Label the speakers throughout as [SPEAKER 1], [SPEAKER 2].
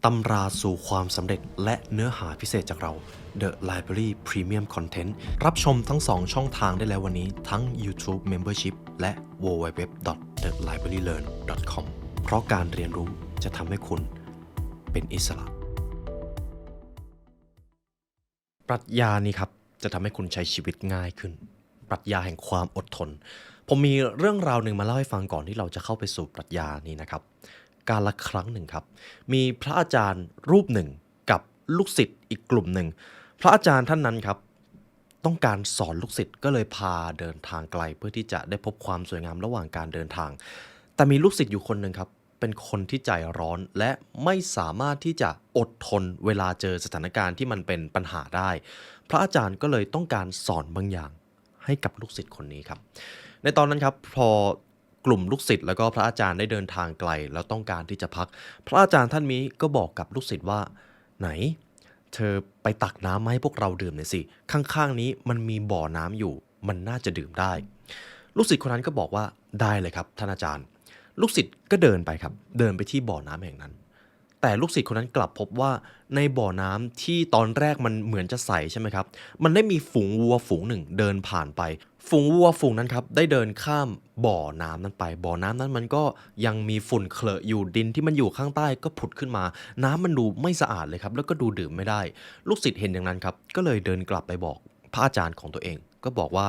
[SPEAKER 1] ตำราสู่ความสำเร็จและเนื้อหาพิเศษจากเรา The Library Premium Content รับชมทั้ง2ช่องทางได้แล้ววันนี้ทั้ง YouTube Membership และ www.thelibrarylearn.com เพราะการเรียนรู้จะทำให้คุณเป็นอิสระปรัชญานี้ครับจะทำให้คุณใช้ชีวิตง่ายขึ้นปรัชญาแห่งความอดทนผมมีเรื่องราวหนึ่งมาเล่าให้ฟังก่อนที่เราจะเข้าไปสู่ปรัชญานี้นะครับการละครั้งหนึ่งครับมีพระอาจารย์รูปหนึ่งกับลูกศิษย์อีกกลุ่มหนึ่งพระอาจารย์ท่านนั้นครับต้องการสอนลูกศิษย์ก็เลยพาเดินทางไกลเพื่อที่จะได้พบความสวยงามระหว่างการเดินทางแต่มีลูกศิษย์อยู่คนหนึ่งครับเป็นคนที่ใจร้อนและไม่สามารถที่จะอดทนเวลาเจอสถานการณ์ที่มันเป็นปัญหาได้พระอาจารย์ก็เลยต้องการสอนบางอย่างให้กับลูกศิษย์คนนี้ครับในตอนนั้นครับพอกลุ่มลูกศิษย์แล้วก็พระอาจารย์ได้เดินทางไกลแล้วต้องการที่จะพักพระอาจารย์ท่านนี้ก็บอกกับลูกศิษย์ว่าไหนเธอไปตักน้ำมาให้พวกเราดื่มหน่อยสิข้างๆนี้มันมีบ่อน้ำอยู่มันน่าจะดื่มได้ลูกศิษย์คนนั้นก็บอกว่าได้เลยครับท่านอาจารย์ลูกศิษย์ก็เดินไปครับเดินไปที่บ่อน้ำแห่งนั้นแต่ลูกศิษย์คนนั้นกลับพบว่าในบ่อน้ำที่ตอนแรกมันเหมือนจะใสใช่ไหมครับมันได้มีฝูงวัวฝูงหนึ่งเดินผ่านไปฝูงวัวฝูงนั้นครับได้เดินข้ามบ่อน้ำนั้นไปบ่อน้ำนั้นมันก็ยังมีฝุ่นเคลอะอยู่ดินที่มันอยู่ข้างใต้ก็ผุดขึ้นมาน้ำมันดูไม่สะอาดเลยครับแล้วก็ดูดื่มไม่ได้ลูกศิษย์เห็นอย่างนั้นครับก็เลยเดินกลับไปบอกพระอาจารย์ของตัวเองก็บอกว่า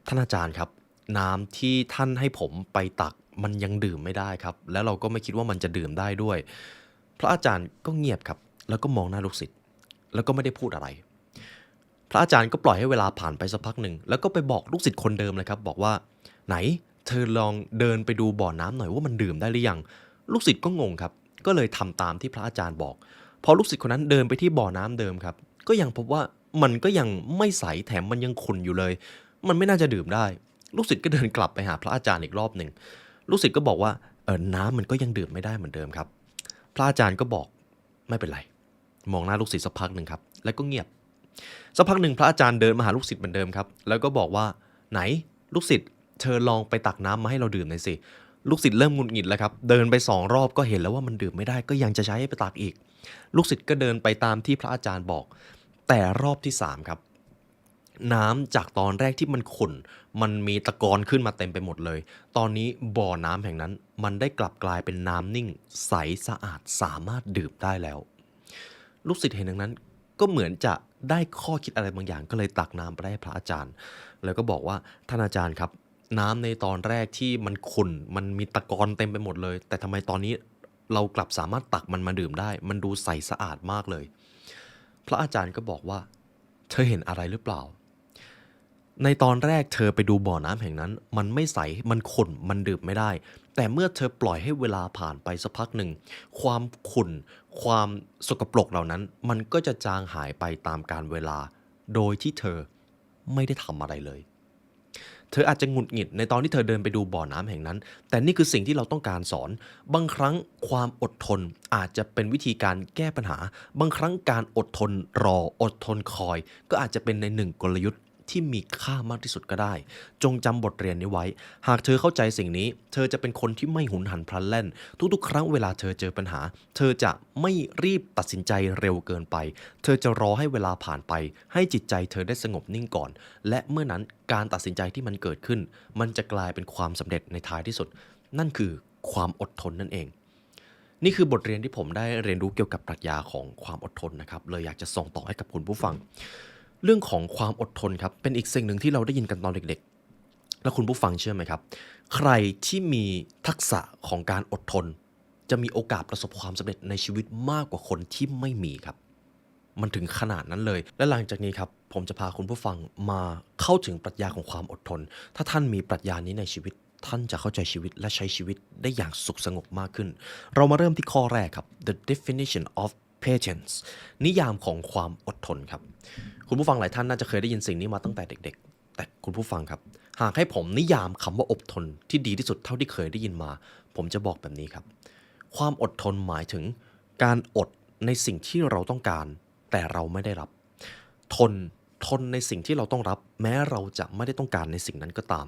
[SPEAKER 1] ท่านอาจารย์ครับน้ำที่ท่านให้ผมไปตักมันยังดื่มไม่ได้ครับแล้วเราก็ไม่คิดว่ามันจะดื่มได้ด้วยพระอาจารย์ก็เงียบครับแล้วก็มองหน้าลูกศิษย์แล้วก็ไม่ได้พูดอะไรพระอาจารย์ก็ปล่อยให้เวลาผ่านไปสักพักหนึ่งแล้วก็ไปบอกลูกศิษย์คนเดิมเลยครับบอกว่าไหนเธอลองเดินไปดูบ่อน้ำหน่อยว่ามันดื่มได้หรือยังลูกศิษย์ก็งงครับก็เลยทำตามที่พระอาจารย์บอกพอลูกศิษย์คนนั้นเดินไปที่บ่อน้ำเดิมครับก็ยังพบว่ามันก็ยังไม่ใสแถมมันยังขุ่นอยู่เลยมันไม่น่าจะดื่มได้ลูกศิษย์ก็เดินกลับไปหาพระอาจารย์อีกรอบหนึ่งลูกศิษย์ก็บอกว่าน้ำมันก็ยังดื่มไม่ได้เหมือนเดิมครับพระอาจารย์ก็บอกไม่เป็นไรมองหน้าลูกศิษย์สักพักหนึ่งครับแล้วก็เงียบสักพักหนึ่งพระอาจารย์เดินมาหาลูกศิษย์เหมือนเดิมครับแล้วก็บอกว่าไหนลูกศิษย์เธอลองไปตักน้ำมาให้เราดื่มหน่อยสิลูกศิษย์เริ่มหงุดหงิดแล้วครับเดินไป2 รอบก็เห็นแล้วว่ามันดื่มไม่ได้ก็ยังจะใช้ให้ไปตักอีกลูกศิษย์ก็เดินไปตามที่พระอาจารย์บอกแต่รอบที่3ครับน้ำจากตอนแรกที่มันขุ่นมันมีตะกอนขึ้นมาเต็มไปหมดเลยตอนนี้บ่อน้ำแห่งนั้นมันได้กลับกลายเป็นน้ำนิ่งใสสะอาดสามารถดื่มได้แล้วลูกศิษย์เห็นดังนั้นก็เหมือนจะได้ข้อคิดอะไรบางอย่างก็เลยตักน้ำไปให้พระอาจารย์แล้วก็บอกว่าท่านอาจารย์ครับน้ำในตอนแรกที่มันขุ่นมันมีตะกอนเต็มไปหมดเลยแต่ทำไมตอนนี้เรากลับสามารถตักมันมาดื่มได้มันดูใสสะอาดมากเลยพระอาจารย์ก็บอกว่าเธอเห็นอะไรหรือเปล่าในตอนแรกเธอไปดูบ่อน้ำแห่งนั้นมันไม่ใสมันขุ่นมันดื่มไม่ได้แต่เมื่อเธอปล่อยให้เวลาผ่านไปสักพักหนึ่งความขุ่นความสกปรกเหล่านั้นมันก็จะจางหายไปตามกาลเวลาโดยที่เธอไม่ได้ทำอะไรเลยเธออาจจะหงุดหงิดในตอนที่เธอเดินไปดูบ่อน้ำแห่งนั้นแต่นี่คือสิ่งที่เราต้องการสอนบางครั้งความอดทนอาจจะเป็นวิธีการแก้ปัญหาบางครั้งการอดทนรออดทนคอยก็อาจจะเป็นในหนึ่งกลยุทธ์ที่มีค่ามากที่สุดก็ได้จงจำบทเรียนนี้ไว้หากเธอเข้าใจสิ่งนี้เธอจะเป็นคนที่ไม่หุนหันพลันแล่นทุกๆครั้งเวลาเธอเจอปัญหาเธอจะไม่รีบตัดสินใจเร็วเกินไปเธอจะรอให้เวลาผ่านไปให้จิตใจเธอได้สงบนิ่งก่อนและเมื่อนั้นการตัดสินใจที่มันเกิดขึ้นมันจะกลายเป็นความสำเร็จในท้ายที่สุดนั่นคือความอดทนนั่นเองนี่คือบทเรียนที่ผมได้เรียนรู้เกี่ยวกับปรัชญาของความอดทนนะครับเลยอยากจะส่งต่อให้กับคุณผู้ฟังเรื่องของความอดทนครับเป็นอีกสิ่งหนึ่งที่เราได้ยินกันตอนเด็กๆแล้วคุณผู้ฟังเชื่อไหมครับใครที่มีทักษะของการอดทนจะมีโอกาสประสบความสำเร็จในชีวิตมากกว่าคนที่ไม่มีครับมันถึงขนาดนั้นเลยและหลังจากนี้ครับผมจะพาคุณผู้ฟังมาเข้าถึงปรัชญาของความอดทนถ้าท่านมีปรัชญานี้ในชีวิตท่านจะเข้าใจชีวิตและใช้ชีวิตได้อย่างสุขสงบมากขึ้นเรามาเริ่มที่ข้อแรกครับ the definition of patience นิยามของความอดทนครับคุณผู้ฟังหลายท่านน่าจะเคยได้ยินสิ่งนี้มาตั้งแต่เด็กๆแต่คุณผู้ฟังครับหากให้ผมนิยามคำว่าอดทนที่ดีที่สุดเท่าที่เคยได้ยินมาผมจะบอกแบบนี้ครับความอดทนหมายถึงการอดในสิ่งที่เราต้องการแต่เราไม่ได้รับทน ทนในสิ่งที่เราต้องรับแม้เราจะไม่ได้ต้องการในสิ่งนั้นก็ตาม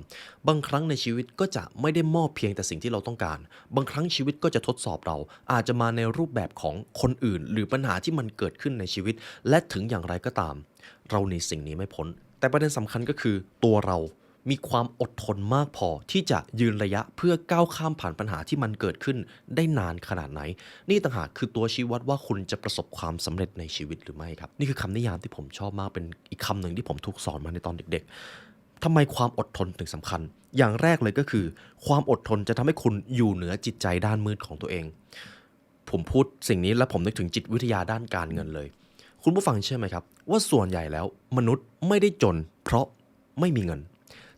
[SPEAKER 1] บางครั้งในชีวิตก็จะไม่ได้มอบเพียงแต่สิ่งที่เราต้องการบางครั้งชีวิตก็จะทดสอบเราอาจจะมาในรูปแบบของคนอื่นหรือปัญหาที่มันเกิดขึ้นในชีวิตและถึงอย่างไรก็ตามเราหนีสิ่งนี้ไม่พ้นแต่ประเด็นสำคัญก็คือตัวเรามีความอดทนมากพอที่จะยืนระยะเพื่อก้าวข้ามผ่านปัญหาที่มันเกิดขึ้นได้นานขนาดไหนนี่ต่างหากคือตัวชี้วัดว่าคุณจะประสบความสำเร็จในชีวิตหรือไม่ครับนี่คือคำนิยามที่ผมชอบมากเป็นอีกคำหนึ่งที่ผมถูกสอนมาในตอนเด็กๆทำไมความอดทนถึงสำคัญอย่างแรกเลยก็คือความอดทนจะทำให้คุณอยู่เหนือจิตใจด้านมืดของตัวเองผมพูดสิ่งนี้แล้วผมนึกถึงจิตวิทยาด้านการเงินเลยคุณผู้ฟังเชื่อไหมครับว่าส่วนใหญ่แล้วมนุษย์ไม่ได้จนเพราะไม่มีเงิน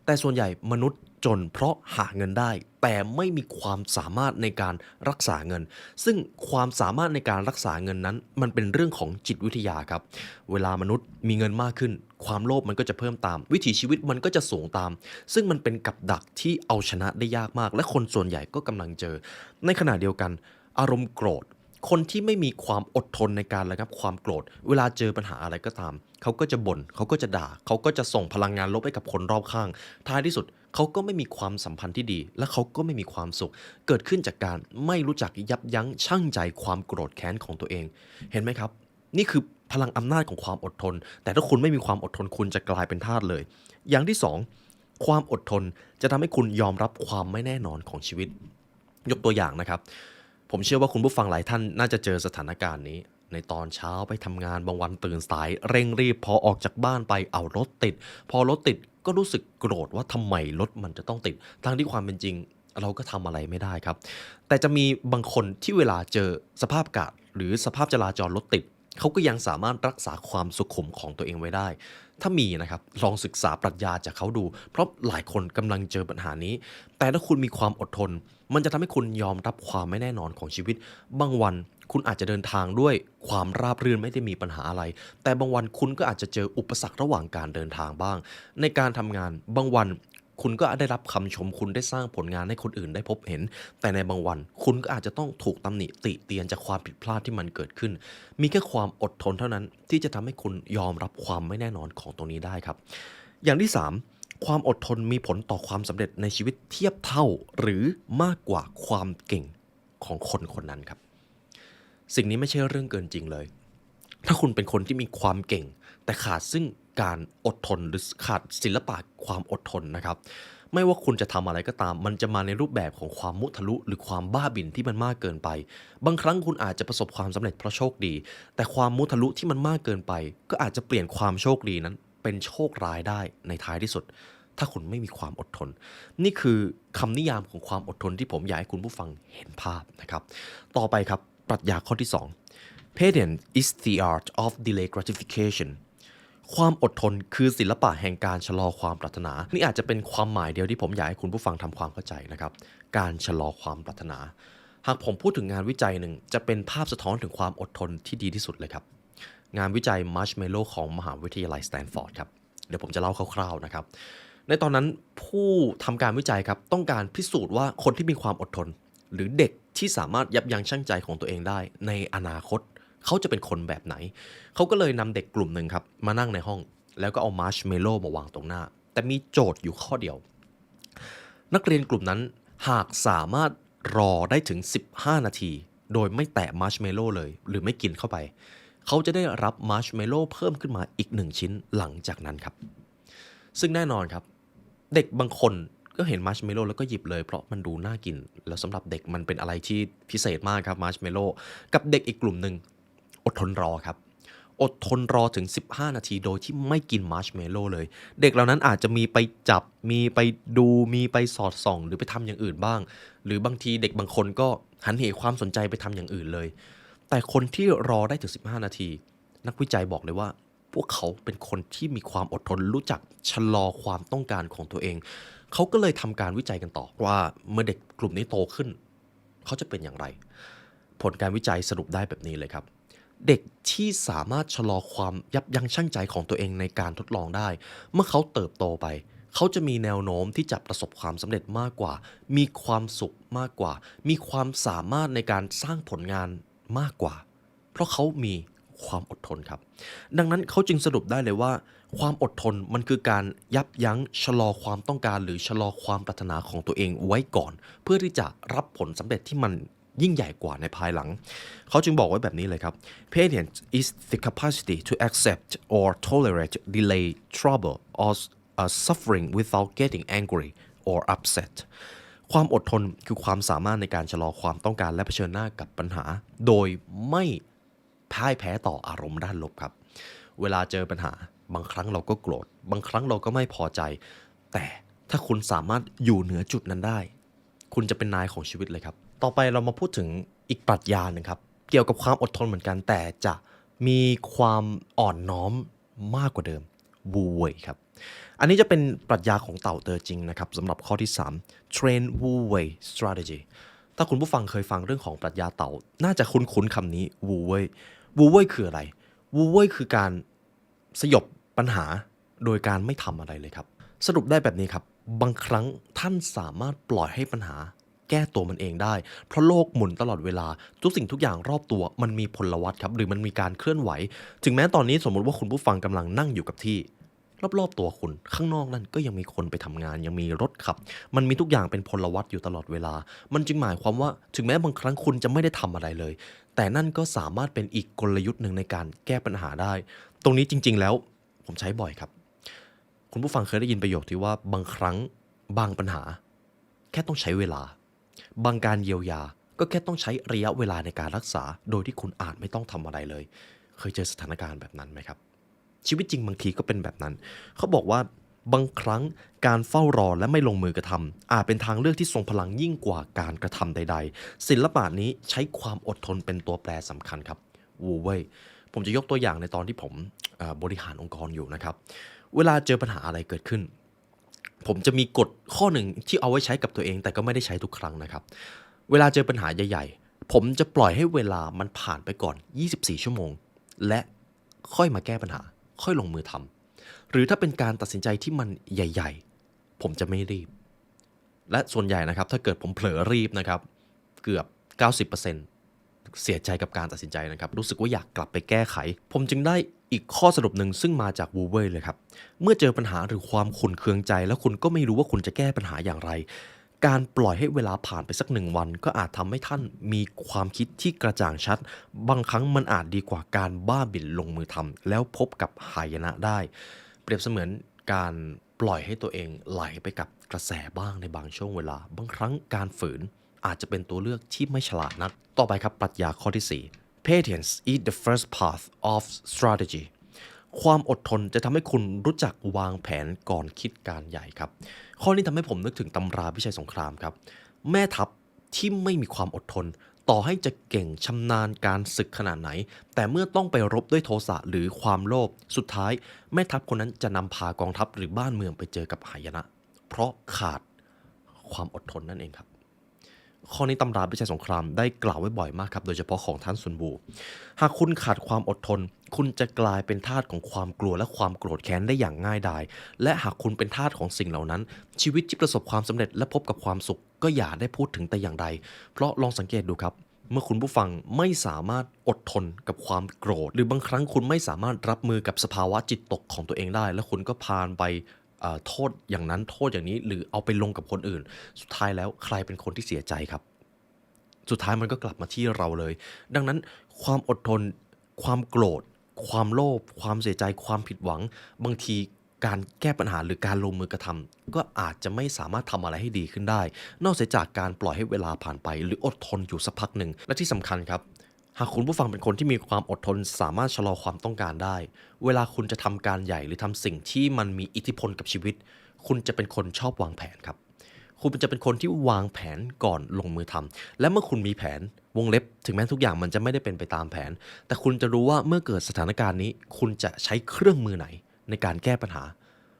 [SPEAKER 1] แต่ส่วนใหญ่มนุษย์จนเพราะหาเงินได้แต่ไม่มีความสามารถในการรักษาเงินซึ่งความสามารถในการรักษาเงินนั้นมันเป็นเรื่องของจิตวิทยาครับเวลามนุษย์มีเงินมากขึ้นความโลภมันก็จะเพิ่มตามวิถีชีวิตมันก็จะสูงตามซึ่งมันเป็นกับดักที่เอาชนะได้ยากมากและคนส่วนใหญ่ก็กำลังเจอในขณะเดียวกันอารมณ์โกรธคนที่ไม่มีความอดทนในการระงับความโกรธเวลาเจอปัญหาอะไรก็ตามเขาก็จะบ่นเขาก็จะด่าเขาก็จะส่งพลังงานลบให้กับคนรอบข้างท้ายที่สุดเขาก็ไม่มีความสัมพันธ์ที่ดีและเขาก็ไม่มีความสุขเกิดขึ้นจากการไม่รู้จักยับยั้งชั่งใจความโกรธแค้นของตัวเองเห็นไหมครับนี่คือพลังอำนาจของความอดทนแต่ถ้าคุณไม่มีความอดทนคุณจะกลายเป็นทาสเลยอย่างที่สองความอดทนจะทำให้คุณยอมรับความไม่แน่นอนของชีวิตยกตัวอย่างนะครับผมเชื่อว่าคุณผู้ฟังหลายท่านน่าจะเจอสถานการณ์นี้ในตอนเช้าไปทำงานบางวันตื่นสายเร่งรีบพอออกจากบ้านไปเอารถติดพอรถติดก็รู้สึกโกรธว่าทำไมรถมันจะต้องติดทั้งที่ความเป็นจริงเราก็ทำอะไรไม่ได้ครับแต่จะมีบางคนที่เวลาเจอสภาพอากาศหรือสภาพจราจรรถติดเขาก็ยังสามารถรักษาความสุขุมของตัวเองไว้ได้ถ้ามีนะครับลองศึกษาปรัชญาจากเขาดูเพราะหลายคนกำลังเจอปัญหานี้แต่ถ้าคุณมีความอดทนมันจะทำให้คุณยอมรับความไม่แน่นอนของชีวิตบางวันคุณอาจจะเดินทางด้วยความราบรื่นไม่ได้มีปัญหาอะไรแต่บางวันคุณก็อาจจะเจออุปสรรคระหว่างการเดินทางบ้างในการทำงานบางวันคุณก็ได้รับคำชมคุณได้สร้างผลงานให้คนอื่นได้พบเห็นแต่ในบางวันคุณก็อาจจะต้องถูกตำหนิติเตียนจากความผิดพลาดที่มันเกิดขึ้นมีแค่ความอดทนเท่านั้นที่จะทำให้คุณยอมรับความไม่แน่นอนของตรงนี้ได้ครับอย่างที่สามความอดทนมีผลต่อความสำเร็จในชีวิตเทียบเท่าหรือมากกว่าความเก่งของคนคนนั้นครับสิ่งนี้ไม่ใช่เรื่องเกินจริงเลยถ้าคุณเป็นคนที่มีความเก่งแต่ขาดซึ่งการอดทนหรือขาดศิลปะความอดทนนะครับไม่ว่าคุณจะทำอะไรก็ตามมันจะมาในรูปแบบของความมุทะลุหรือความบ้าบิ่นที่มันมากเกินไปบางครั้งคุณอาจจะประสบความสำเร็จเพราะโชคดีแต่ความมุทะลุที่มันมากเกินไปก็อาจจะเปลี่ยนความโชคดีนั้นเป็นโชคร้ายได้ในท้ายที่สุดถ้าคุณไม่มีความอดทนนี่คือคำนิยามของความอดทนที่ผมอยากให้คุณผู้ฟังเห็นภาพนะครับต่อไปครับปรัชญาข้อที่2 Patience is the art of delayed gratification ความอดทนคือศิลปะแห่งการชะลอความปรารถนานี่อาจจะเป็นความหมายเดียวที่ผมอยากให้คุณผู้ฟังทำความเข้าใจนะครับการชะลอความปรารถนาหากผมพูดถึงงานวิจัยหนึ่งจะเป็นภาพสะท้อนถึงความอดทนที่ดีที่สุดเลยครับงานวิจัย Marshmallow ของมหาวิทยาลัยสแตนฟอร์ดครับเดี๋ยวผมจะเล่าคร่าวๆนะครับในตอนนั้นผู้ทำการวิจัยครับต้องการพิสูจน์ว่าคนที่มีความอดทนหรือเด็กที่สามารถยับยั้งชั่งใจของตัวเองได้ในอนาคตเขาจะเป็นคนแบบไหนเขาก็เลยนำเด็กกลุ่มหนึ่งครับมานั่งในห้องแล้วก็เอามาร์ชเมลโล่มาวางตรงหน้าแต่มีโจทย์อยู่ข้อเดียวนักเรียนกลุ่มนั้นหากสามารถรอได้ถึง15นาทีโดยไม่แตะมาร์ชเมลโล่เลยหรือไม่กินเข้าไปเขาจะได้รับมาร์ชเมลโล่เพิ่มขึ้นมาอีก1ชิ้นหลังจากนั้นครับซึ่งแน่นอนครับเด็กบางคนก็เห็นมาร์ชเมลโล่แล้วก็หยิบเลยเพราะมันดูน่ากินแล้วสำหรับเด็กมันเป็นอะไรที่พิเศษมากครับมาร์ชเมลโล่กับเด็กอีกกลุ่มหนึ่งอดทนรอครับอดทนรอถึง15นาทีโดยที่ไม่กินมาร์ชเมลโล่เลยเด็กเหล่านั้นอาจจะมีไปจับมีไปดูมีไปสอดส่องหรือไปทำอย่างอื่นบ้างหรือบางทีเด็กบางคนก็หันเหความสนใจไปทำอย่างอื่นเลยแต่คนที่รอได้ถึง15นาทีนักวิจัยบอกเลยว่าพวกเขาเป็นคนที่มีความอดทนรู้จักชะลอความต้องการของตัวเองเขาก็เลยทำการวิจัยกันต่อว่าเมื่อเด็กกลุ่มนี้โตขึ้นเขาจะเป็นอย่างไรผลการวิจัยสรุปได้แบบนี้เลยครับเด็กที่สามารถชะลอความยับยั้งชั่งใจของตัวเองในการทดลองได้เมื่อเขาเติบโตไปเขาจะมีแนวโน้มที่จะประสบความสำเร็จมากกว่ามีความสุขมากกว่ามีความสามารถในการสร้างผลงานมากกว่าเพราะเขามีความอดทนครับดังนั้นเขาจึงสรุปได้เลยว่า ความอดทนมันคือการยับยั้งชะลอความต้องการหรือชะลอความปรารถนาของตัวเองไว้ก่อนเพื่อที่จะรับผลสำเร็จที่มันยิ่งใหญ่กว่าในภายหลังเขาจึงบอกไว้แบบนี้เลยครับ Patience is the capacity to accept or tolerate delay trouble or suffering without getting angry or upset ความอดทนคือความสามารถในการชะลอความต้องการและเผชิญหน้ากับปัญหาโดยไม่พ่ายแพ้ต่ออารมณ์ด้านลบครับเวลาเจอปัญหาบางครั้งเราก็โกรธบางครั้งเราก็ไม่พอใจแต่ถ้าคุณสามารถอยู่เหนือจุดนั้นได้คุณจะเป็นนายของชีวิตเลยครับต่อไปเรามาพูดถึงอีกปรัชญาหนึ่งครับเกี่ยวกับความอดทนเหมือนกันแต่จะมีความอ่อนน้อมมากกว่าเดิมวูเว่ยครับอันนี้จะเป็นปรัชญาของเต่าเตอจริงนะครับสำหรับข้อที่3 Train Wu Wei Strategy ถ้าคุณผู้ฟังเคยฟังเรื่องของปรัชญาเต่าน่าจะคุ้นคำนี้วูเว่ยวูเว่ยคืออะไรวูเว่ยคือการสยบปัญหาโดยการไม่ทำอะไรเลยครับสรุปได้แบบนี้ครับบางครั้งท่านสามารถปล่อยให้ปัญหาแก้ตัวมันเองได้เพราะโลกหมุนตลอดเวลาทุกสิ่งทุกอย่างรอบตัวมันมีพลวัตครับหรือมันมีการเคลื่อนไหวถึงแม้ตอนนี้สมมติว่าคุณผู้ฟังกำลังนั่งอยู่กับที่รอบๆตัวคุณข้างนอกนั้นก็ยังมีคนไปทำงานยังมีรถขับมันมีทุกอย่างเป็นพลวัตอยู่ตลอดเวลามันจึงหมายความว่าถึงแม้บางครั้งคุณจะไม่ได้ทำอะไรเลยแต่นั่นก็สามารถเป็นอีกกลยุทธ์หนึ่งในการแก้ปัญหาได้ตรงนี้จริงๆแล้วผมใช้บ่อยครับคุณผู้ฟังเคยได้ยินประโยคที่ว่าบางครั้งบางปัญหาแค่ต้องใช้เวลาบางการเยียวยาก็แค่ต้องใช้ระยะเวลาในการรักษาโดยที่คุณอาจไม่ต้องทำอะไรเลยเคยเจอสถานการณ์แบบนั้นไหมครับชีวิตจริงบางทีก็เป็นแบบนั้นเขาบอกว่าบางครั้งการเฝ้ารอและไม่ลงมือกระทำอาจเป็นทางเลือกที่ทรงพลังยิ่งกว่าการกระทำใดๆศิลปะนี้ใช้ความอดทนเป็นตัวแปรสำคัญครับวูเว่ยผมจะยกตัวอย่างในตอนที่ผมบริหารองค์กรอยู่นะครับเวลาเจอปัญหาอะไรเกิดขึ้นผมจะมีกฎข้อหนึ่งที่เอาไว้ใช้กับตัวเองแต่ก็ไม่ได้ใช้ทุกครั้งนะครับเวลาเจอปัญหาใหญ่ๆผมจะปล่อยให้เวลามันผ่านไปก่อน24ชั่วโมงและค่อยมาแก้ปัญหาค่อยลงมือทำหรือถ้าเป็นการตัดสินใจที่มันใหญ่ๆผมจะไม่รีบและส่วนใหญ่นะครับถ้าเกิดผมเผลอรีบนะครับเกือบ 90%เสียใจกับการตัดสินใจนะครับรู้สึกว่าอยากกลับไปแก้ไขผมจึงได้อีกข้อสรุปหนึ่งซึ่งมาจากวูเว่ยเลยครับเมื่อเจอปัญหาหรือความขุ่นเคืองใจแล้วคุณก็ไม่รู้ว่าคุณจะแก้ปัญหาอย่างไรการปล่อยให้เวลาผ่านไปสัก1 วันก็อาจทำให้ท่านมีความคิดที่กระจ่างชัดบางครั้งมันอาจดีกว่าการบ้าบิ่นลงมือทำแล้วพบกับหายนะได้เปรียบเสมือนการปล่อยให้ตัวเองไหลไปกับกระแสบ้างในบางช่วงเวลาบางครั้งการฝืนอาจจะเป็นตัวเลือกที่ไม่ฉลาดนักต่อไปครับปรัชญาข้อที่4 Patience is the first path of strategy ความอดทนจะทำให้คุณรู้จักวางแผนก่อนคิดการใหญ่ครับข้อนี้ทำให้ผมนึกถึงตำราพิชัยสงครามครับแม่ทัพที่ไม่มีความอดทนต่อให้จะเก่งชำนาญการศึกขนาดไหนแต่เมื่อต้องไปรบด้วยโทสะหรือความโลภสุดท้ายแม่ทัพคนนั้นจะนำพากองทัพหรือบ้านเมืองไปเจอกับหายนะเพราะขาดความอดทนนั่นเองครับข้อนี้ตำราพิชัยสงครามได้กล่าวไว้บ่อยมากครับโดยเฉพาะของท่านซุนวูหากคุณขาดความอดทนคุณจะกลายเป็นทาสของความกลัวและความโกรธแค้นได้อย่างง่ายดายและหากคุณเป็นทาสของสิ่งเหล่านั้นชีวิตที่ประสบความสำเร็จและพบกับความสุขก็อย่าได้พูดถึงแต่อย่างใดเพราะลองสังเกตดูครับเมื่อคุณผู้ฟังไม่สามารถอดทนกับความโกรธหรือบางครั้งคุณไม่สามารถรับมือกับสภาวะจิตตกของตัวเองได้แล้วคุณก็พานไปโทษอย่างนั้นโทษอย่างนี้หรือเอาไปลงกับคนอื่นสุดท้ายแล้วใครเป็นคนที่เสียใจครับสุดท้ายมันก็กลับมาที่เราเลยดังนั้นความอดทนความโกรธความโลภความเสียใจความผิดหวังบางทีการแก้ปัญหาหรือการลงมือกระทำก็อาจจะไม่สามารถทำอะไรให้ดีขึ้นได้นอกจากการปล่อยให้เวลาผ่านไปหรืออดทนอยู่สักพักหนึ่งและที่สำคัญครับหากคุณผู้ฟังเป็นคนที่มีความอดทนสามารถชะลอความต้องการได้เวลาคุณจะทำการใหญ่หรือทำสิ่งที่มันมีอิทธิพลกับชีวิตคุณจะเป็นคนชอบวางแผนครับคุณจะเป็นคนที่วางแผนก่อนลงมือทำและเมื่อคุณมีแผนวงเล็บถึงแม้ทุกอย่างมันจะไม่ได้เป็นไปตามแผนแต่คุณจะรู้ว่าเมื่อเกิดสถานการณ์นี้คุณจะใช้เครื่องมือไหนในการแก้ปัญหา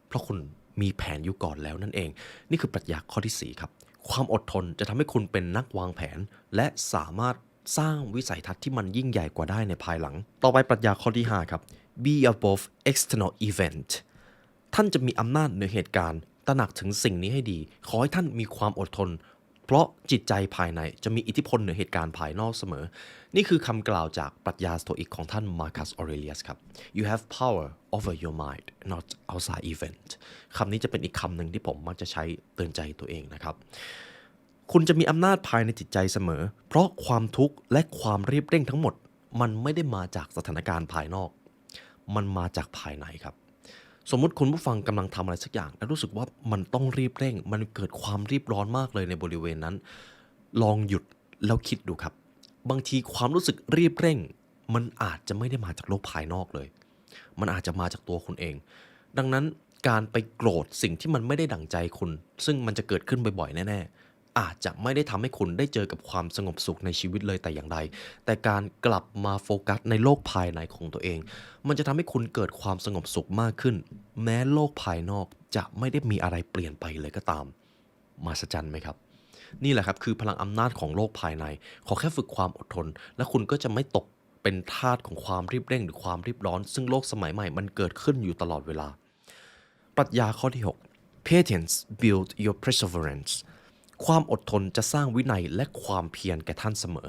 [SPEAKER 1] เพราะคุณมีแผนอยู่ก่อนแล้วนั่นเองนี่คือปรัชญาข้อที่4ครับความอดทนจะทำให้คุณเป็นนักวางแผนและสามารถสร้างวิสัยทัศน์ที่มันยิ่งใหญ่กว่าได้ในภายหลังต่อไปปรัชญาข้อที่5ครับ be above external event ท่านจะมีอำนาจเหนือเหตุการณ์ตระหนักถึงสิ่งนี้ให้ดีขอให้ท่านมีความอดทน เพราะจิตใจภายในจะมีอิทธิพลเหนือเหตุการณ์ภายนอกเสมอนี่คือคำกล่าวจากปรัชญาสโตอิกของท่านมาร์คัสออเรเลียสครับ You have power over your mind not outside event คำนี้จะเป็นอีกคำหนึ่งที่ผมมักจะใช้เตือนใจตัวเองนะครับคุณจะมีอำนาจภายในจิตใจเสมอเพราะความทุกข์และความรีบเร่งทั้งหมดมันไม่ได้มาจากสถานการณ์ภายนอกมันมาจากภายในครับสมมุติคุณผู้ฟังกำลังทำอะไรสักอย่างแล้วรู้สึกว่ามันต้องรีบเร่งมันเกิดความรีบร้อนมากเลยในบริเวณนั้นลองหยุดแล้วคิดดูครับบางทีความรู้สึกรีบเร่งมันอาจจะไม่ได้มาจากโลกภายนอกเลยมันอาจจะมาจากตัวคุณเองดังนั้นการไปโกรธสิ่งที่มันไม่ได้ดั่งใจคุณซึ่งมันจะเกิดขึ้นบ่อยๆแน่ๆอาจจะไม่ได้ทำให้คุณได้เจอกับความสงบสุขในชีวิตเลยแต่อย่างใดแต่การกลับมาโฟกัสในโลกภายในของตัวเองมันจะทำให้คุณเกิดความสงบสุขมากขึ้นแม้โลกภายนอกจะไม่ได้มีอะไรเปลี่ยนไปเลยก็ตามมหัศจรรย์ไหมครับนี่แหละครับคือพลังอำนาจของโลกภายในขอแค่ฝึกความอดทนและคุณก็จะไม่ตกเป็นทาสของความรีบเร่งหรือความรีบร้อนซึ่งโลกสมัยใหม่มันเกิดขึ้นอยู่ตลอดเวลาปรัชญาข้อที่ 6 Patience build your perseverance ความอดทนจะสร้างวินัยและความเพียรแก่ท่านเสมอ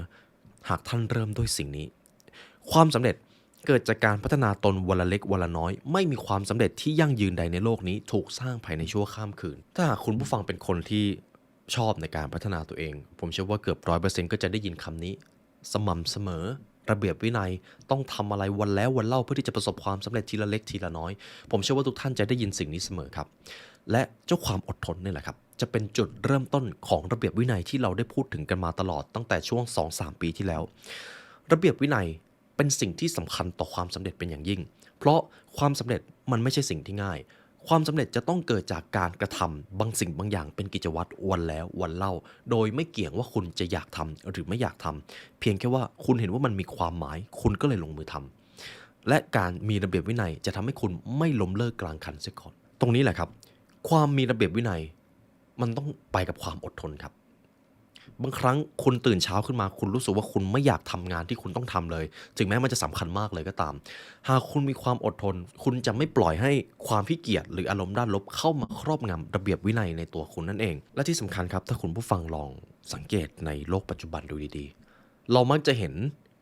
[SPEAKER 1] หากท่านเริ่มด้วยสิ่งนี้ความสำเร็จเกิดจากการพัฒนาตนวันละเล็กวันละน้อยไม่มีความสำเร็จที่ยั่งยืนใดในโลกนี้ถูกสร้างภายในชั่วข้ามคืนถ้าหากคุณผู้ฟังเป็นคนที่ชอบในการพัฒนาตัวเองผมเชื่อว่าเกือบ 100% ก็จะได้ยินคำนี้สม่ำเสมอระเบียบวินัยต้องทำอะไรวันแล้ววันเล่าเพื่อที่จะประสบความสำเร็จทีละเล็กทีละน้อยผมเชื่อว่าทุกท่านจะได้ยินสิ่งนี้เสมอครับและเจ้าความอดทนนี่แหละครับจะเป็นจุดเริ่มต้นของระเบียบวินัยที่เราได้พูดถึงกันมาตลอดตั้งแต่ช่วง 2-3 ปีที่แล้วระเบียบวินัยเป็นสิ่งที่สำคัญต่อความสำเร็จเป็นอย่างยิ่งเพราะความสำเร็จมันไม่ใช่สิ่งที่ง่ายความสำเร็จจะต้องเกิดจากการกระทำบางสิ่งบางอย่างเป็นกิจวัตรวันแล้ววันเล่าโดยไม่เกี่ยงว่าคุณจะอยากทำหรือไม่อยากทำเพียงแค่ว่าคุณเห็นว่ามันมีความหมายคุณก็เลยลงมือทำและการมีระเบียบวินัยจะทำให้คุณไม่ล้มเลิกกลางคันเสียก่อนตรงนี้แหละครับความมีระเบียบวินัยมันต้องไปกับความอดทนครับบางครั้งคุณตื่นเช้าขึ้นมาคุณรู้สึกว่าคุณไม่อยากทำงานที่คุณต้องทำเลยถึงแม้มันจะสำคัญมากเลยก็ตามหากคุณมีความอดทนคุณจะไม่ปล่อยให้ความขี้เกียจหรืออารมณ์ด้านลบเข้ามาครอบงำระเบียบวินัยในตัวคุณนั่นเองและที่สำคัญครับถ้าคุณผู้ฟังลองสังเกตในโลกปัจจุบันดูดีๆเรามักจะเห็น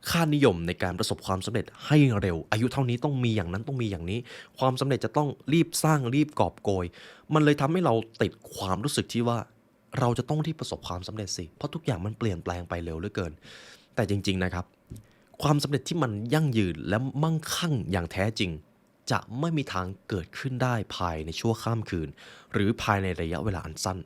[SPEAKER 1] ค่านิยมในการประสบความสำเร็จให้เร็วอายุเท่านี้ต้องมีอย่างนั้นต้องมีอย่างนี้ความสำเร็จจะต้องรีบสร้างรีบกอบโกยมันเลยทำให้เราติดความรู้สึกที่ว่าเราจะต้องที่ประสบความสำเร็จสิเพราะทุกอย่างมันเปลี่ยนแปลงไปเร็วเหลือเกินแต่จริงๆนะครับความสำเร็จที่มันยั่งยืนและมั่งคั่งอย่างแท้จริงจะไม่มีทางเกิดขึ้นได้ภายในชั่วข้ามคืนหรือภายในระยะเวลาอันสั้น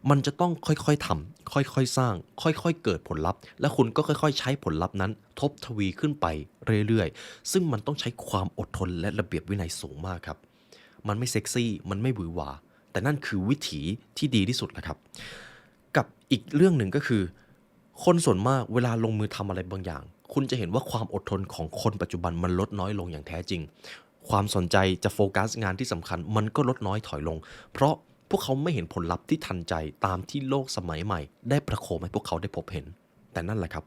[SPEAKER 1] มันจะต้องค่อยๆทำค่อยๆสร้างค่อยๆเกิดผลลัพธ์และคุณก็ค่อยๆใช้ผลลัพธ์นั้นทบทวีขึ้นไปเรื่อยๆซึ่งมันต้องใช้ความอดทนและระเบียบวินัยสูงมากครับมันไม่เซ็กซี่มันไม่หวือหวาแต่นั่นคือวิถีที่ดีที่สุดแหละครับกับอีกเรื่องหนึ่งก็คือคนส่วนมากเวลาลงมือทำอะไรบางอย่างคุณจะเห็นว่าความอดทนของคนปัจจุบันมันลดน้อยลงอย่างแท้จริงความสนใจจะโฟกัสงานที่สำคัญมันก็ลดน้อยถอยลงเพราะพวกเขาไม่เห็นผลลัพธ์ที่ทันใจตามที่โลกสมัยใหม่ได้ประโคมให้พวกเขาได้พบเห็นแต่นั่นแหละครับ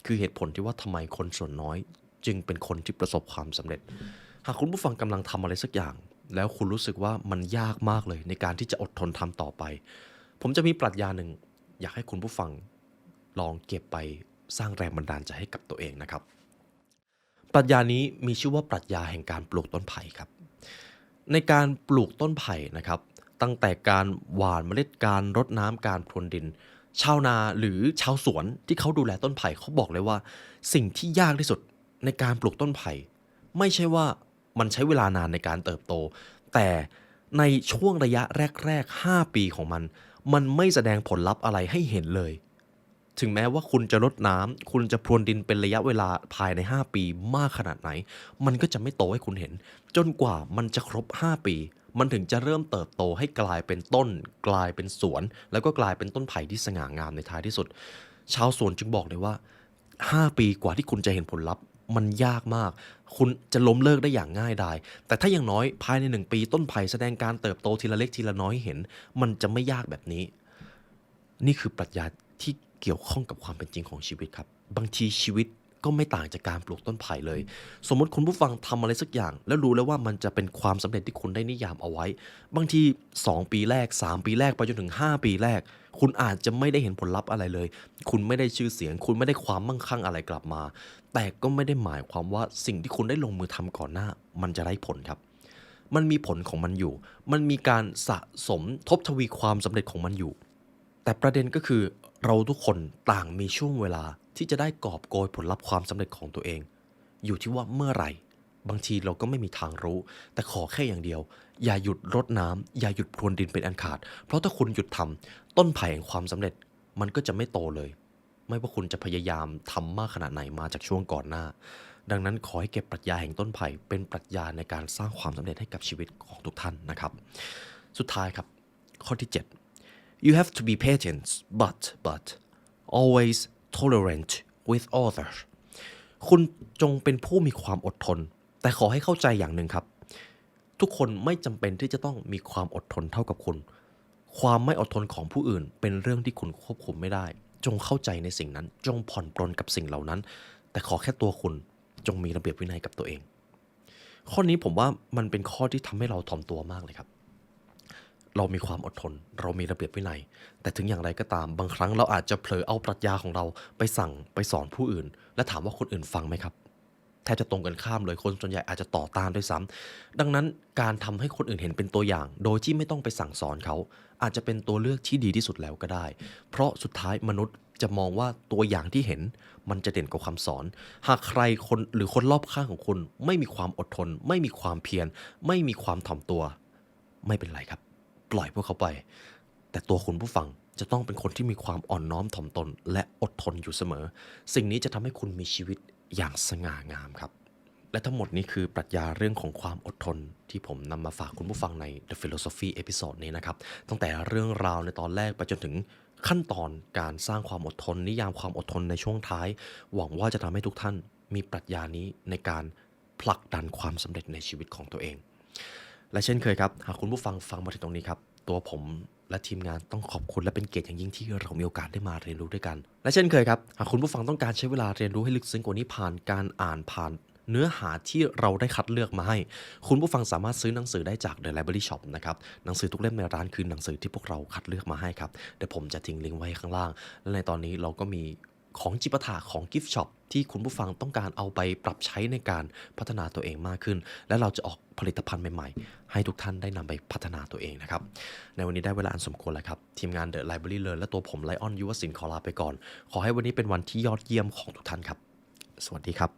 [SPEAKER 1] คือเหตุผลที่ว่าทำไมคนส่วนน้อยจึงเป็นคนที่ประสบความสำเร็จหากคุณผู้ฟังกำลังทำอะไรสักอย่างแล้วคุณรู้สึกว่ามันยากมากเลยในการที่จะอดทนทำต่อไปผมจะมีปรัชญาหนึ่งอยากให้คุณผู้ฟังลองเก็บไปสร้างแรงบันดาลใจให้กับตัวเองนะครับปรัชญานี้มีชื่อว่าปรัชญาแห่งการปลูกต้นไผ่ครับในการปลูกต้นไผ่นะครับตั้งแต่การหว่านเมล็ดการรดน้ำการพรวนดินชาวนาหรือชาวสวนที่เขาดูแลต้นไผ่เขาบอกเลยว่าสิ่งที่ยากที่สุดในการปลูกต้นไผ่ไม่ใช่ว่ามันใช้เวลานานในการเติบโตแต่ในช่วงระยะแรกๆ5 ปีของมันไม่แสดงผลลัพธ์อะไรให้เห็นเลยถึงแม้ว่าคุณจะรดน้ำคุณจะพรวนดินเป็นระยะเวลาภายใน5 ปีมากขนาดไหนมันก็จะไม่โตให้คุณเห็นจนกว่ามันจะครบ5 ปีมันถึงจะเริ่มเติบโตให้กลายเป็นต้นกลายเป็นสวนแล้วก็กลายเป็นต้นไผ่ที่สง่างามในท้ายที่สุดชาวสวนจึงบอกเลยว่า5 ปีกว่าที่คุณจะเห็นผลลัพธ์มันยากมากคุณจะล้มเลิกได้อย่างง่ายดายแต่ถ้าอย่างน้อยภายใน1 ปีต้นไผ่แสดงการเติบโตทีละเล็กทีละน้อยให้เห็นมันจะไม่ยากแบบนี้นี่คือปรัชญาที่เกี่ยวข้องกับความเป็นจริงของชีวิตครับบางทีชีวิต ก็ไม่ต่างจากการปลูกต้นไผ่เลยสมมติคุณผู้ฟังทำอะไรสักอย่างแล้วรู้แล้วว่ามันจะเป็นความสำเร็จที่คุณได้นิยามเอาไว้บางที2ปีแรก3ปีแรกไปจนถึง5ปีแรกคุณอาจจะไม่ได้เห็นผลลัพธ์อะไรเลยคุณไม่ได้ชื่อเสียงคุณไม่ได้ความมั่งคั่งอะไรกลับมาแต่ก็ไม่ได้หมายความว่าสิ่งที่คุณได้ลงมือทำก่อนหน้ามันจะได้ผลครับมันมีผลของมันอยู่มันมีการสะสมทบทวีความสำเร็จของมันอยู่ แต่ประเด็นก็คือเราทุกคนต่างมีช่วงเวลาที่จะได้กอบโกยผลลัพธ์ความสำเร็จของตัวเองอยู่ที่ว่าเมื่อไหร่บางทีเราก็ไม่มีทางรู้แต่ขอแค่อย่างเดียวอย่าหยุดรดน้ำอย่าหยุดพรวนดินเป็นอันขาดเพราะถ้าคุณหยุดทำต้นไผ่แห่งความสำเร็จมันก็จะไม่โตเลยไม่ว่าคุณจะพยายามทำมากขนาดไหนมาจากช่วงก่อนหน้าดังนั้นขอให้เก็บปรัชญาแห่งต้นไผ่เป็นปรัชญาในการสร้างความสำเร็จให้กับชีวิตของทุกท่านนะครับสุดท้ายครับข้อที่7 You have to be patient but always tolerant with others คุณจงเป็นผู้มีความอดทนแต่ขอให้เข้าใจอย่างหนึ่งครับทุกคนไม่จำเป็นที่จะต้องมีความอดทนเท่ากับคุณความไม่อดทนของผู้อื่นเป็นเรื่องที่คุณควบคุมไม่ได้จงเข้าใจในสิ่งนั้นจงผ่อนปรนกับสิ่งเหล่านั้นแต่ขอแค่ตัวคุณจงมีระเบียบวินัยกับตัวเองข้อนี้ผมว่ามันเป็นข้อที่ทำให้เราถ่อมตัวมากเลยครับ เรามีความอดทนเรามีระเบียบวินัยแต่ถึงอย่างไรก็ตามบางครั้งเราอาจจะเผลอเอาปรัชญาของเราไปสั่งไปสอนผู้อื่นและถามว่าคนอื่นฟังไหมครับแทบจะตรงกันข้ามเลยคนส่วนใหญ่อาจจะต่อต้านด้วยซ้ำดังนั้นการทำให้คนอื่นเห็นเป็นตัวอย่างโดยที่ไม่ต้องไปสั่งสอนเขาอาจจะเป็นตัวเลือกที่ดีที่สุดแล้วก็ได้เพราะสุดท้ายมนุษย์จะมองว่าตัวอย่างที่เห็นมันจะเด่นกว่าคำสอนหากใครคนหรือคนรอบข้างของคุณไม่มีความอดทนไม่มีความเพียรไม่มีความถ่อมตัวไม่เป็นไรครับ ปล่อยพวกเขาไปแต่ตัวคุณผู้ฟังจะต้องเป็นคนที่มีความอ่อนน้อมถ่อมตนและอดทนอยู่เสมอสิ่งนี้จะทำให้คุณมีชีวิตอย่างสง่างามครับและทั้งหมดนี้คือปรัชญาเรื่องของความอดทนที่ผมนำมาฝากคุณผู้ฟังใน The Philosophy เอพิโซดนี้นะครับตั้งแต่เรื่องราวในตอนแรกไปจนถึงขั้นตอนการสร้างความอดทนนิยามความอดทนในช่วงท้ายหวังว่าจะทำให้ทุกท่านมีปรัชญานี้ในการผลักดันความสำเร็จในชีวิตของตัวเองและเช่นเคยครับหากคุณผู้ฟังฟังมาถึงตรงนี้ครับตัวผมและทีมงานต้องขอบคุณและเป็นเกียรติอย่างยิ่งที่เรามีโอกาสได้มาเรียนรู้ด้วยกันและเช่นเคยครับหากคุณผู้ฟังต้องการใช้เวลาเรียนรู้ให้ลึกซึ้งกว่านี้ผ่านการอ่านผ่านเนื้อหาที่เราได้คัดเลือกมาให้คุณผู้ฟังสามารถซื้อหนังสือได้จาก The Library Shop นะครับหนังสือทุกเล่มในร้านคือหนังสือที่พวกเราคัดเลือกมาให้ครับเดี๋ยวผมจะทิ้งลิงก์ไว้ข้างล่างและในตอนนี้เราก็มีของจิปาถะของ Gift Shop ที่คุณผู้ฟังต้องการเอาไปปรับใช้ในการพัฒนาตัวเองมากขึ้นและเราจะออกผลิตภัณฑ์ใหม่ๆให้ทุกท่านได้นำไปพัฒนาตัวเองนะครับในวันนี้ได้เวลาอันสมควรแล้วครับทีมงาน The Library Learn และตัวผมไลออนยุวศิลป์ขอลาไปก่อนขอให้วันนี้เป็นวันที่ยอดเยี่ยมของทุกท่านครับสวัสดีครับ